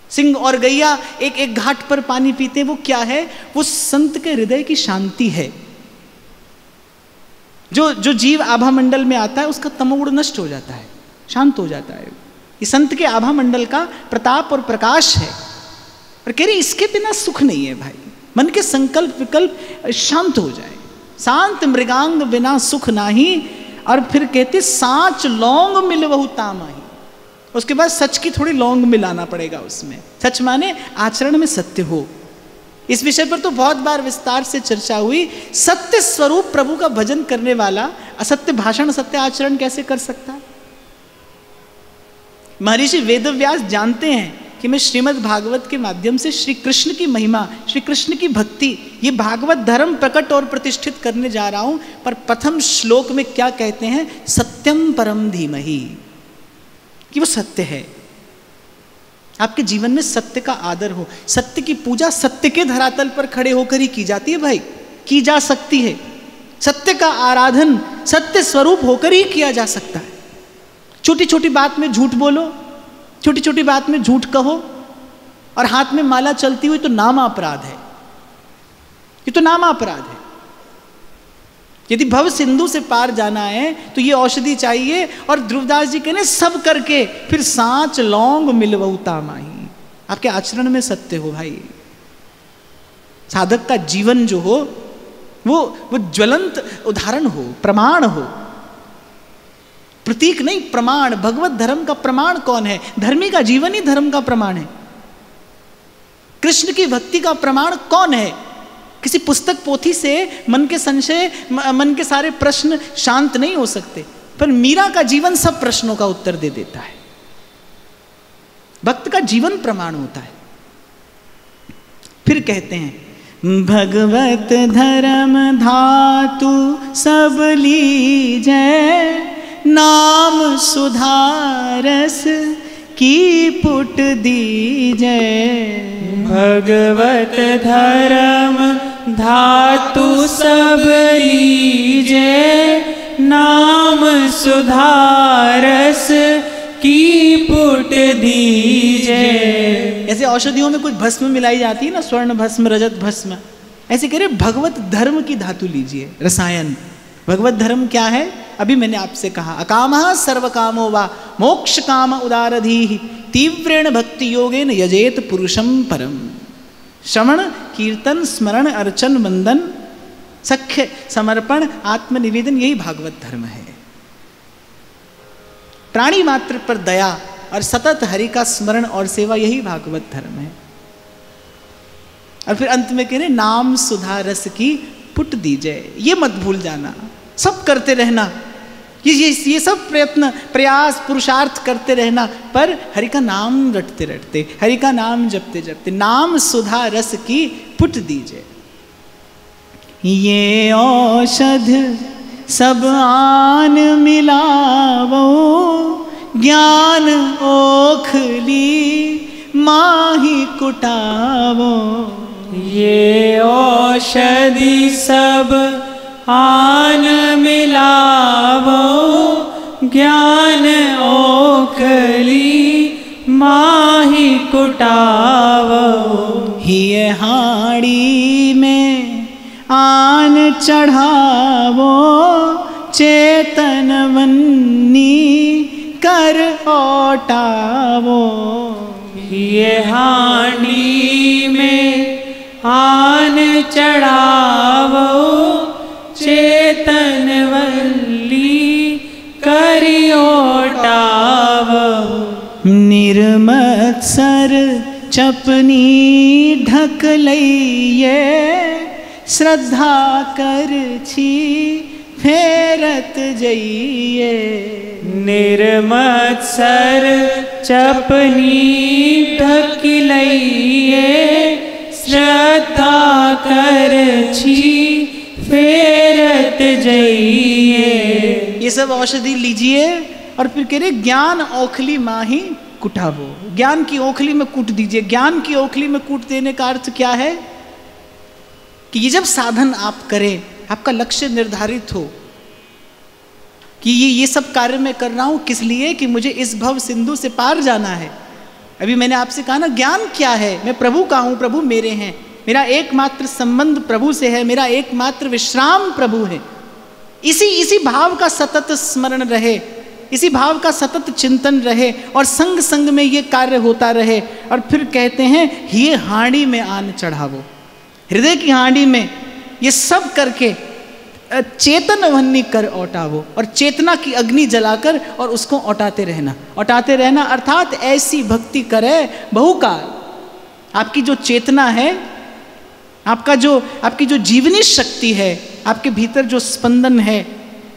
सिंह और गैया एक एक घाट पर पानी पीते हैं। वो क्या है? वो संत के हृदय की शांति है। जो जीव आभा मंडल में आता है उसका तमोगुण नष्ट हो जाता है, शांत हो जाता है। ये संत के आभा मंडल का प्रताप और प्रकाश है। और कह रही इसके बिना सुख नहीं है भाई। मन के संकल्प विकल्प शांत हो जाए। शांत मृगांग बिना सुख नाही। और फिर कहते साच लौंग मिलवहु तामाही। उसके बाद सच की थोड़ी लौंग मिलाना पड़ेगा उसमें। सच माने आचरण में सत्य हो। इस विषय पर तो बहुत बार विस्तार से चर्चा हुई। सत्य स्वरूप प्रभु का भजन करने वाला असत्य भाषण असत्य आचरण कैसे कर सकता है? महर्षि वेदव्यास जानते हैं कि मैं श्रीमद् भागवत के माध्यम से श्री कृष्ण की महिमा, श्री कृष्ण की भक्ति, ये भागवत धर्म प्रकट और प्रतिष्ठित करने जा रहा हूं। पर प्रथम श्लोक में क्या कहते हैं? सत्यम परम धीमहि, कि वो सत्य है। आपके जीवन में सत्य का आदर हो। सत्य की पूजा सत्य के धरातल पर खड़े होकर ही की जाती है भाई, की जा सकती है। सत्य का आराधन सत्य स्वरूप होकर ही किया जा सकता है। छोटी छोटी बात में झूठ बोलो, छोटी छोटी बात में झूठ कहो और हाथ में माला चलती हुई तो नाम अपराध है। ये तो नाम अपराध है। यदि भव सिंधु से पार जाना है तो ये औषधि चाहिए। और ध्रुवदास जी कहने सब करके फिर साच लौंग मिलवहु तामाही। आपके आचरण में सत्य हो भाई। साधक का जीवन जो हो वो ज्वलंत उदाहरण हो, प्रमाण हो, प्रतीक नहीं प्रमाण। भगवत धर्म का प्रमाण कौन है? धर्मी का जीवन ही धर्म का प्रमाण है। कृष्ण की भक्ति का प्रमाण कौन है? किसी पुस्तक पोथी से मन के संशय, मन के सारे प्रश्न शांत नहीं हो सकते, पर मीरा का जीवन सब प्रश्नों का उत्तर दे देता है। भक्त का जीवन प्रमाण होता है। फिर कहते हैं, भगवत धर्म धातु सब लीजै, नाम सुधारस की पुट दीजै।
भगवत धर्म धातु सब लीजै, नाम सुधारस की पुट दीजै।
ऐसे औषधियों में कुछ भस्म मिलाई जाती है ना, स्वर्ण भस्म, रजत भस्म, ऐसे कह रहे भगवत धर्म की धातु लीजिए, रसायन। भगवत धर्म क्या है? अभी मैंने आपसे कहा, अकामः सर्व कामो वा मोक्ष काम उदारधीः, तीव्रेण भक्ति योगेन यजेत पुरुषम परम। श्रवण, कीर्तन, स्मरण, अर्चन, वंदन, सख्य, समर्पण, आत्मनिवेदन, यही भागवत धर्म है। प्राणी मात्र पर दया और सतत हरि का स्मरण और सेवा, यही भागवत धर्म है। और फिर अंत में कह रहे, नाम सुधा रस की पुट दीजिए। ये मत भूल जाना, सब करते रहना, ये सब प्रयत्न, प्रयास, पुरुषार्थ करते रहना, पर हरि का नाम रटते रटते, हरि का नाम जपते जपते, नाम सुधा रस की पुट दीजिए। ये औषध सब आन मिलावो, ज्ञान ओखली माही कुटावो।
ये औषधि सब आन मिलावो, ज्ञान ओखली माही कुटावो।
हिय हाड़ी में आन चढ़ावो, चेतन वन्नी कर ओटावो।
ये हांडी में आन चढ़ावो, चेतन वल्ली करि ओटावो।
निर्मत्सर चपनी ढक लइये, श्रद्धा कर छी फेरत जइये।
निर्मत्सर चपनी ढक लइये, श्रद्धा कर छी फेरत जइये।
ये सब औषधि लीजिए और फिर कह रहे ज्ञान ओखली माही कुटावो। ज्ञान की ओखली में कूट दीजिए। ज्ञान की ओखली में कूट देने का अर्थ क्या है? कि ये जब साधन आप करें, आपका लक्ष्य निर्धारित हो कि ये सब कार्य मैं कर रहा हूं किस लिए, कि मुझे इस भव सिंधु से पार जाना है। अभी मैंने आपसे कहा ना, ज्ञान क्या है? मैं प्रभु का हूं, प्रभु मेरे हैं, मेरा एकमात्र संबंध प्रभु से है, मेरा एकमात्र विश्राम प्रभु है। इसी भाव का सतत स्मरण रहे, इसी भाव का सतत चिंतन रहे और संग संग में ये कार्य होता रहे। और फिर कहते हैं, ये हांडी में आन चढ़ावो, हृदय की हांडी में ये सब करके चेतन वन्नी कर औटावो, और चेतना की अग्नि जलाकर और उसको औटाते रहना अर्थात ऐसी भक्ति करे बहुकाल। आपकी जो चेतना है, आपकी जो जीवनी शक्ति है, आपके भीतर जो स्पंदन है,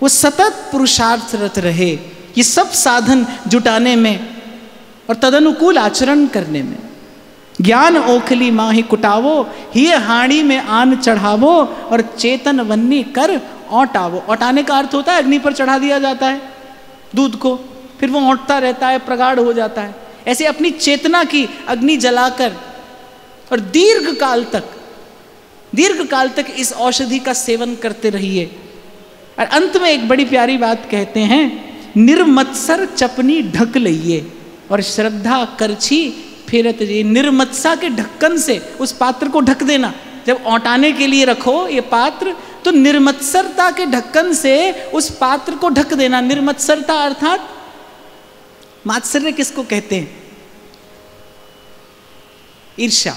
वो सतत पुरुषार्थरत रहे, ये सब साधन जुटाने में और तदनुकूल आचरण करने में। ज्ञान ओखली माही कुटावो, हिय हांडी में आन चढ़ावो, और चेतन वन्नी कर औटावो। औटाने का अर्थ होता है अग्नि पर चढ़ा दिया जाता है दूध को, फिर वो औंटता रहता है, प्रगाढ़ हो जाता है। ऐसे अपनी चेतना की अग्नि जलाकर और दीर्घ काल तक इस औषधि का सेवन करते रहिए। और अंत में एक बड़ी प्यारी बात कहते हैं, निर्मत्सर चपनी ढक लइए और श्रद्धा करछी फेरत जी। निर्मत्सा के ढक्कन से उस पात्र को ढक देना। जब औटाने के लिए रखो ये पात्र, तो निर्मत्सरता के ढक्कन से उस पात्र को ढक देना। निर्मत्सरता अर्थात मात्सर्य किसको कहते हैं? ईर्ष्या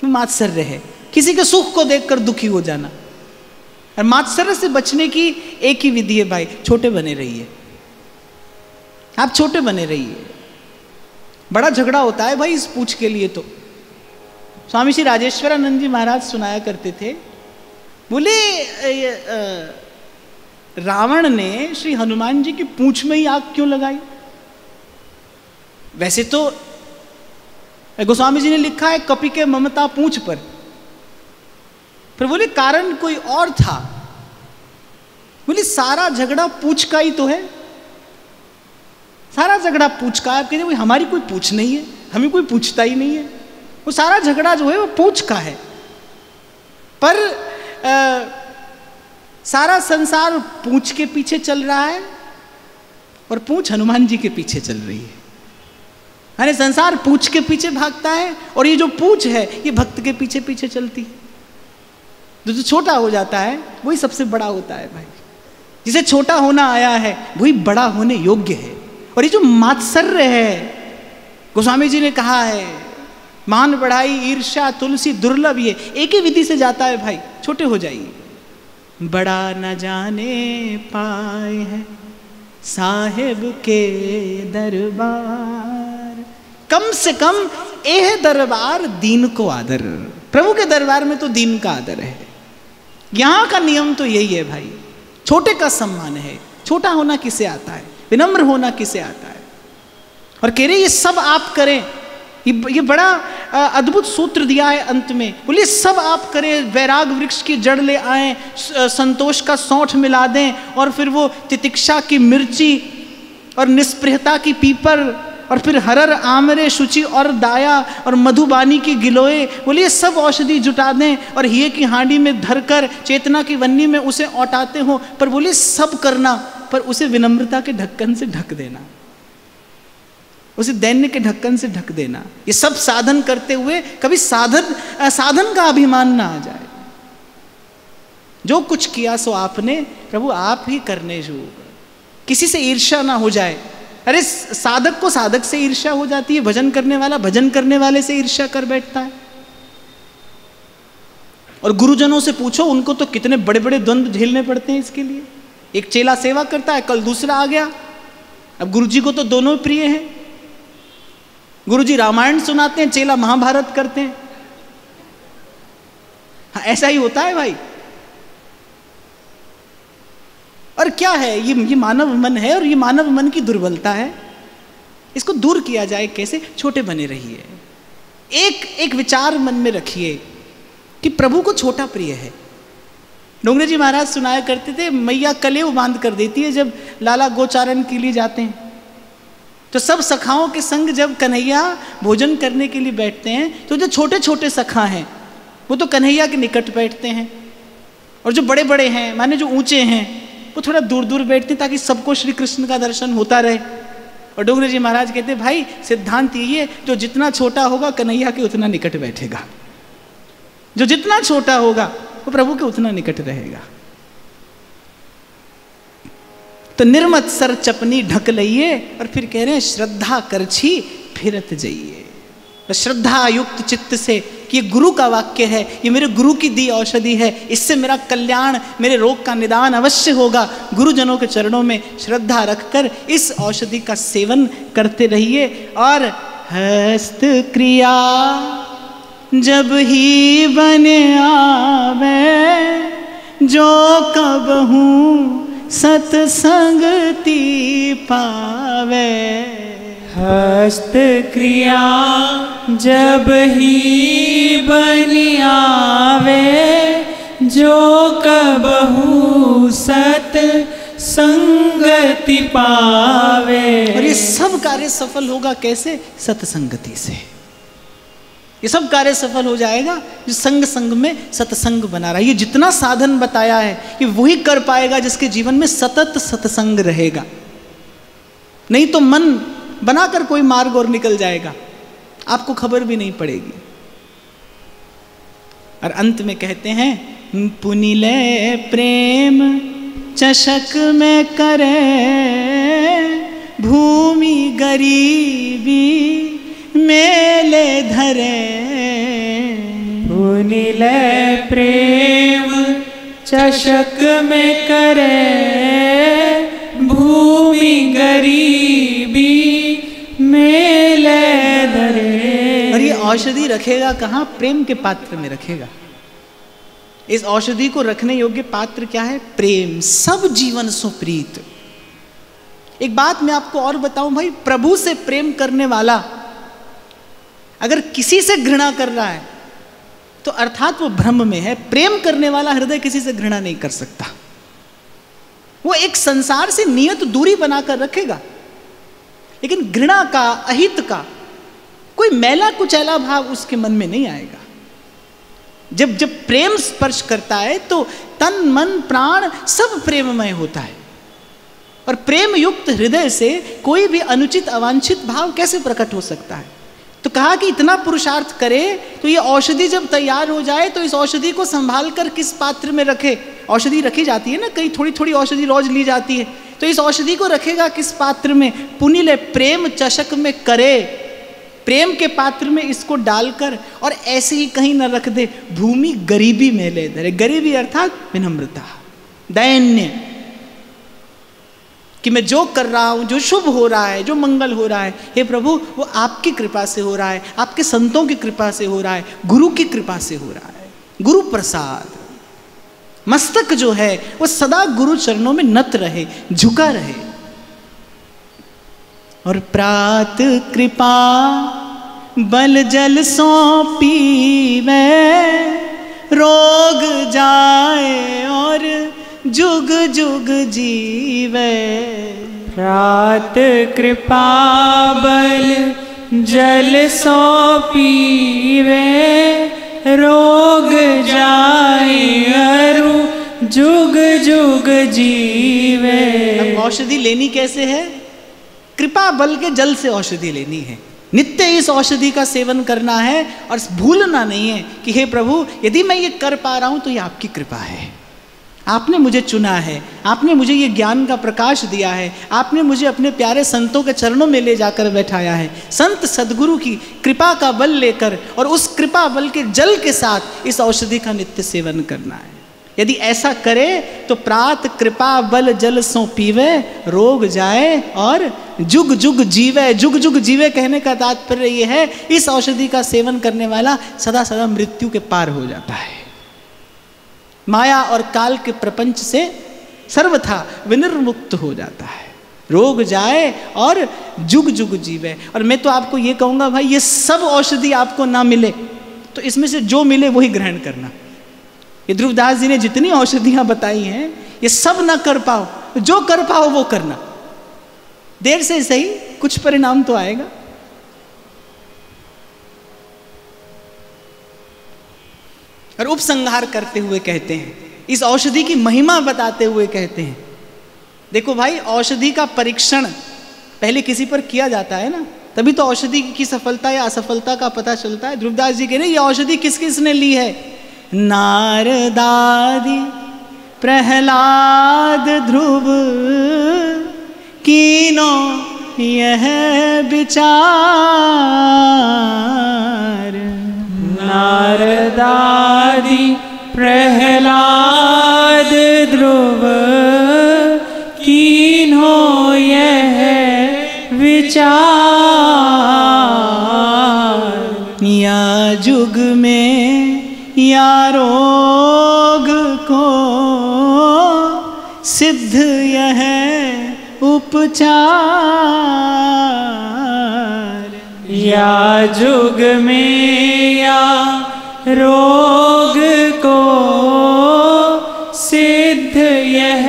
मात्सर्य है, किसी के सुख को देखकर दुखी हो जाना। और मात्सर्य से बचने की एक ही विधि है भाई, छोटे बने रहिए। आप छोटे बने रहिए। बड़ा झगड़ा होता है भाई इस पूछ के लिए, तो स्वामी श्री राजेश्वरानंद जी महाराज सुनाया करते थे, बोले रावण ने श्री हनुमान जी की पूंछ में ही आग क्यों लगाई? वैसे तो गोस्वामी जी ने लिखा है कपि के ममता पूंछ पर बोले कारण कोई और था। बोले सारा झगड़ा पूंछ का ही तो है, सारा झगड़ा पूंछ का है। आप कहते हमारी कोई पूंछ नहीं है, हमें कोई पूछता ही नहीं है, वो सारा झगड़ा जो है वो पूंछ का है। पर सारा संसार पूंछ के पीछे चल रहा है और पूंछ हनुमान जी के पीछे चल रही है। यानी संसार पूंछ के पीछे भागता है और ये जो पूंछ है ये भक्त के पीछे पीछे चलती है। जो छोटा हो जाता है वही सबसे बड़ा होता है भाई। जिसे छोटा होना आया है वही बड़ा होने योग्य है। और ये जो मात्सर्य है, गोस्वामी जी ने कहा है मान बढ़ाई ईर्ष्या तुलसी दुर्लभ, ये एक ही विधि से जाता है भाई, छोटे हो जाइए। बड़ा न जाने पाए हैं साहिब के दरबार, कम से कम एह दरबार दीन को आदर। प्रभु के दरबार में तो दीन का आदर है। यहां का नियम तो यही है भाई, छोटे का सम्मान है। छोटा होना किसे आता है, विनम्र होना किसे आता है। और कह रहे ये सब आप करें, ये बड़ा अद्भुत सूत्र दिया है अंत में। बोलिए सब आप करें, वैराग वृक्ष की जड़ ले आएं, संतोष का सौंठ मिला दें, और फिर वो तितिक्षा की मिर्ची और निस्पृहता की पीपर, और फिर हरर आमरे शुचि और दाया और मधुबानी की गिलोय, बोलिए सब औषधि जुटा दें और हिये की हांडी में धरकर चेतना की वन्नी में उसे औटाते हो। पर बोलिए सब करना, पर उसे विनम्रता के ढक्कन से ढक देना, उसे दैन्य के ढक्कन से ढक देना। ये सब साधन करते हुए कभी साधन का अभिमान ना आ जाए। जो कुछ किया सो आपने प्रभु आप ही करने जो, किसी से ईर्ष्या ना हो जाए। अरे साधक को साधक से ईर्ष्या हो जाती है, भजन करने वाला भजन करने वाले से ईर्ष्या कर बैठता है। और गुरुजनों से पूछो, उनको तो कितने बड़े बड़े द्वंद्व झेलने पड़ते हैं इसके लिए। एक चेला सेवा करता है, कल दूसरा आ गया। अब गुरुजी को तो दोनों प्रिय हैं। गुरुजी रामायण सुनाते हैं, चेला महाभारत करते हैं। हाँ, ऐसा ही होता है भाई। और क्या है ये मानव मन है, और ये मानव मन की दुर्बलता है। इसको दूर किया जाए कैसे? छोटे बने रहिए। एक विचार मन में रखिए कि प्रभु को छोटा प्रिय है। डोंगरे जी महाराज सुनाया करते थे, मैया कलेव बांध कर देती है जब लाला गोचारण के लिए जाते हैं। तो सब सखाओं के संग जब कन्हैया भोजन करने के लिए बैठते हैं, तो जो छोटे छोटे सखा हैं वो तो कन्हैया के निकट बैठते हैं, और जो बड़े बड़े हैं माने जो ऊंचे हैं वो थोड़ा दूर दूर बैठते हैं, ताकि सबको श्री कृष्ण का दर्शन होता रहे। और डोंगरे जी महाराज कहते हैं भाई सिद्धांत ये, जो जितना छोटा होगा कन्हैया के उतना निकट बैठेगा, जो जितना छोटा होगा वो प्रभु के उतना निकट रहेगा। तो निर्मत सर चपनी ढक लइए, और फिर कह रहे हैं श्रद्धा करछी फिरत जाइए। तो श्रद्धा युक्त चित्त से कि ये गुरु का वाक्य है, ये मेरे गुरु की दी औषधि है, इससे मेरा कल्याण, मेरे रोग का निदान अवश्य होगा। गुरुजनों के चरणों में श्रद्धा रखकर इस औषधि का सेवन करते रहिए। और हस्त क्रिया जब ही बन आवे, जो कबहू सत्संगति पावे।
हस्त क्रिया जब ही बन आवे, जो कबहू सत संगति पावे।
और ये सब कार्य सफल होगा कैसे? सत्संगति से। ये सब कार्य सफल हो जाएगा जो संग संग में सत्संग बना रहा है। ये जितना साधन बताया है ये वही कर पाएगा जिसके जीवन में सतत सत्संग रहेगा। नहीं तो मन बनाकर कोई मार्ग और निकल जाएगा, आपको खबर भी नहीं पड़ेगी। और अंत में कहते हैं, पुनिले प्रेम चषक में करे, भूमि गरीबी मेले धरे।
पुनिले प्रेम चषक में करे, भूमि गरीबी मेले धरे।
और ये औषधि रखेगा कहाँ? प्रेम के पात्र में रखेगा। इस औषधि को रखने योग्य पात्र क्या है? प्रेम। सब जीवन सुप्रीत। एक बात मैं आपको और बताऊं भाई, प्रभु से प्रेम करने वाला अगर किसी से घृणा कर रहा है तो अर्थात वो भ्रम में है। प्रेम करने वाला हृदय किसी से घृणा नहीं कर सकता। वो एक संसार से नियत दूरी बनाकर रखेगा, लेकिन घृणा का, अहित का कोई मैला कुचैला भाव उसके मन में नहीं आएगा। जब जब प्रेम स्पर्श करता है तो तन मन प्राण सब प्रेममय होता है। और प्रेम युक्त हृदय से कोई भी अनुचित अवांछित भाव कैसे प्रकट हो सकता है? तो कहा कि इतना पुरुषार्थ करे तो ये औषधि जब तैयार हो जाए तो इस औषधि को संभाल कर किस पात्र में रखे? औषधि रखी जाती है ना, कहीं थोड़ी थोड़ी औषधि रोज ली जाती है, तो इस औषधि को रखेगा किस पात्र में? पुनिले प्रेम चषक में करे। प्रेम के पात्र में इसको डालकर, और ऐसे ही कहीं न रख दे। भूमि गरीबी में ले धरे। गरीबी अर्थात विनम्रता, दैन्य, कि मैं जो कर रहा हूं, जो शुभ हो रहा है, जो मंगल हो रहा है, हे प्रभु वो आपकी कृपा से हो रहा है, आपके संतों की कृपा से हो रहा है, गुरु की कृपा से हो रहा है। गुरु प्रसाद। मस्तक जो है वो सदा गुरु चरणों में नत रहे, झुका रहे। और प्रात कृपा बल जल सौंपी में रोग जाए और जुग जुग जीवे।
प्रात कृपा बल जल सौंपीवे रोग जाए अरु जुग जुग जीवे।
अब औषधि लेनी कैसे है? कृपा बल के जल से औषधि लेनी है। नित्य इस औषधि का सेवन करना है और भूलना नहीं है कि हे प्रभु यदि मैं ये कर पा रहा हूं तो ये आपकी कृपा है। आपने मुझे चुना है, आपने मुझे ये ज्ञान का प्रकाश दिया है, आपने मुझे अपने प्यारे संतों के चरणों में ले जाकर बैठाया है। संत सदगुरु की कृपा का बल लेकर और उस कृपा बल के जल के साथ इस औषधि का नित्य सेवन करना है। यदि ऐसा करे तो प्रात कृपा बल जल सो पीवे रोग जाए और जुग जुग जीवे। जुग जुग जीवे कहने का तात्पर्य ये है, इस औषधि का सेवन करने वाला सदा सदा मृत्यु के पार हो जाता है। माया और काल के प्रपंच से सर्वथा विनिर्मुक्त हो जाता है। रोग जाए और जुग जुग जीवे। और मैं तो आपको ये कहूँगा भाई, ये सब औषधि आपको ना मिले तो इसमें से जो मिले वही ग्रहण करना। ये ध्रुवदास जी ने जितनी औषधियाँ बताई हैं ये सब ना कर पाओ, जो कर पाओ वो करना। देर से सही कुछ परिणाम तो आएगा। और उपसंहार करते हुए कहते हैं, इस औषधि की महिमा बताते हुए कहते हैं, देखो भाई औषधि का परीक्षण पहले किसी पर किया जाता है ना, तभी तो औषधि की सफलता या असफलता का पता चलता है। ध्रुवदास जी कह रहे ये औषधि किस किस ने ली है? नारदादि प्रहलाद ध्रुव कीनो यह विचार।
नारदादि प्रहलाद ध्रुव कीन्हो यह विचार।
या जुग में या रोग को सिद्ध यह उपचार।
या जुग में या रोग को सिद्ध यह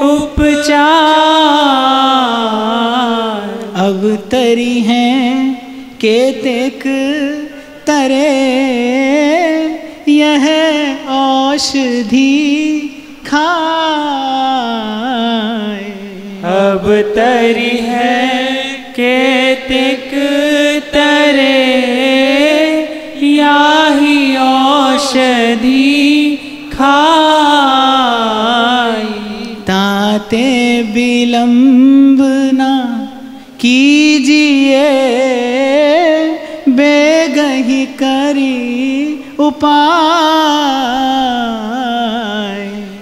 उपचार।
अब तरी हैं केतेक तरे यह औषधि खाए।
अब तरी है केतिक तरे याही औषधि खाई।
ताते विलंब ना कीजिए बेगही करी उपाय।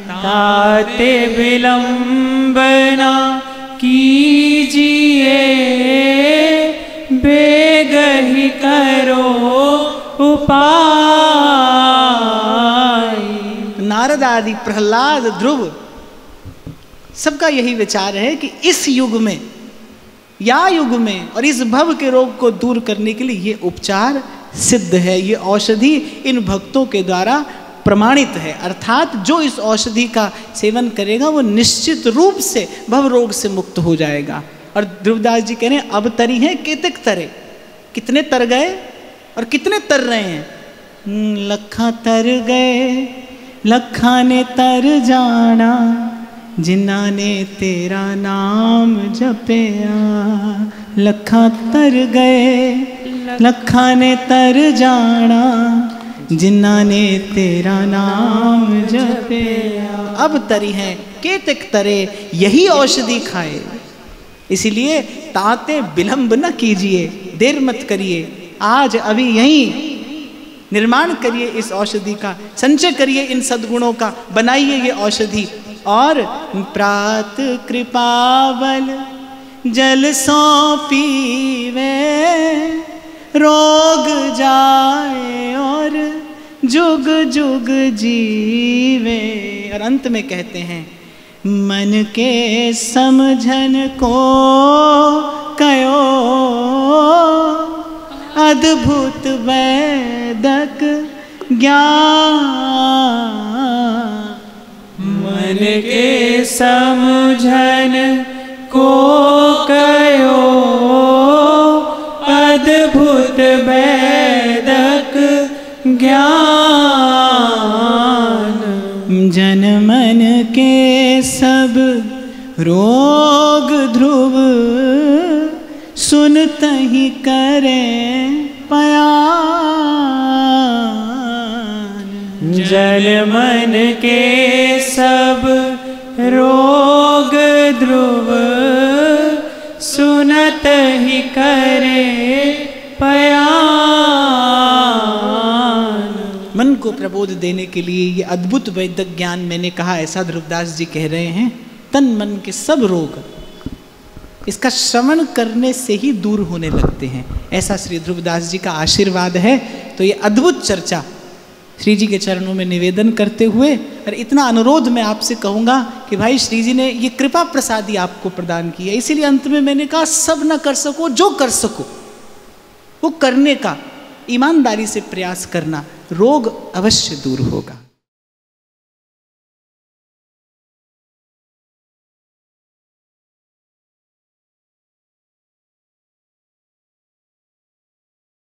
ताते विलंब ना कीजिए बेगही ही करो उपाय।
नारद आदि, प्रहलाद, ध्रुव, सबका यही विचार है कि इस युग में या युग में और इस भव के रोग को दूर करने के लिए ये उपचार सिद्ध है, ये औषधि इन भक्तों के द्वारा प्रमाणित है। अर्थात जो इस औषधि का सेवन करेगा वो निश्चित रूप से भव रोग से मुक्त हो जाएगा। और ध्रुवदास जी कह रहे हैं अब तरी हैं केतक तरे। कितने तर गए और कितने तर रहे हैं? लखा तर गए, लखा ने तर जाना, जिन्ना ने तेरा नाम जपया। लखा तर गए, लखा ने तर जाना, जिन्ना ने तेरा नाम जपया। अब तरी हैं केतक तरे, यही औषधि खाए। इसीलिए ताते विलंब न कीजिए, देर मत करिए, आज अभी यहीं निर्माण करिए इस औषधि का, संचय करिए इन सद्गुणों का, बनाइए ये औषधि। और प्रात कृपावल जल सो पीवे, रोग जाए और जुग जुग जीवे। और अंत में कहते हैं मन के समझन को कयो, अद्भुत वैदक ज्ञान।
मन के समझन को कयो, अद्भुत वैदक ज्ञान।
जन मन के सब रोग ध्रुव, सुनत ही करें पयान।
जन मन के सब रोग ध्रुव, सुनत ही करे पयान।
मन को प्रबोध देने के लिए ये अद्भुत वैदिक ज्ञान मैंने कहा, ऐसा ध्रुवदास जी कह रहे हैं। तन मन के सब रोग इसका श्रवण करने से ही दूर होने लगते हैं, ऐसा श्री ध्रुवदास जी का आशीर्वाद है। तो ये अद्भुत चर्चा श्री जी के चरणों में निवेदन करते हुए और इतना अनुरोध मैं आपसे कहूँगा कि भाई श्री जी ने ये कृपा प्रसादी आपको प्रदान की है, इसीलिए अंत में मैंने कहा सब न कर सको, जो कर सको वो करने का ईमानदारी से प्रयास करना, रोग अवश्य दूर होगा।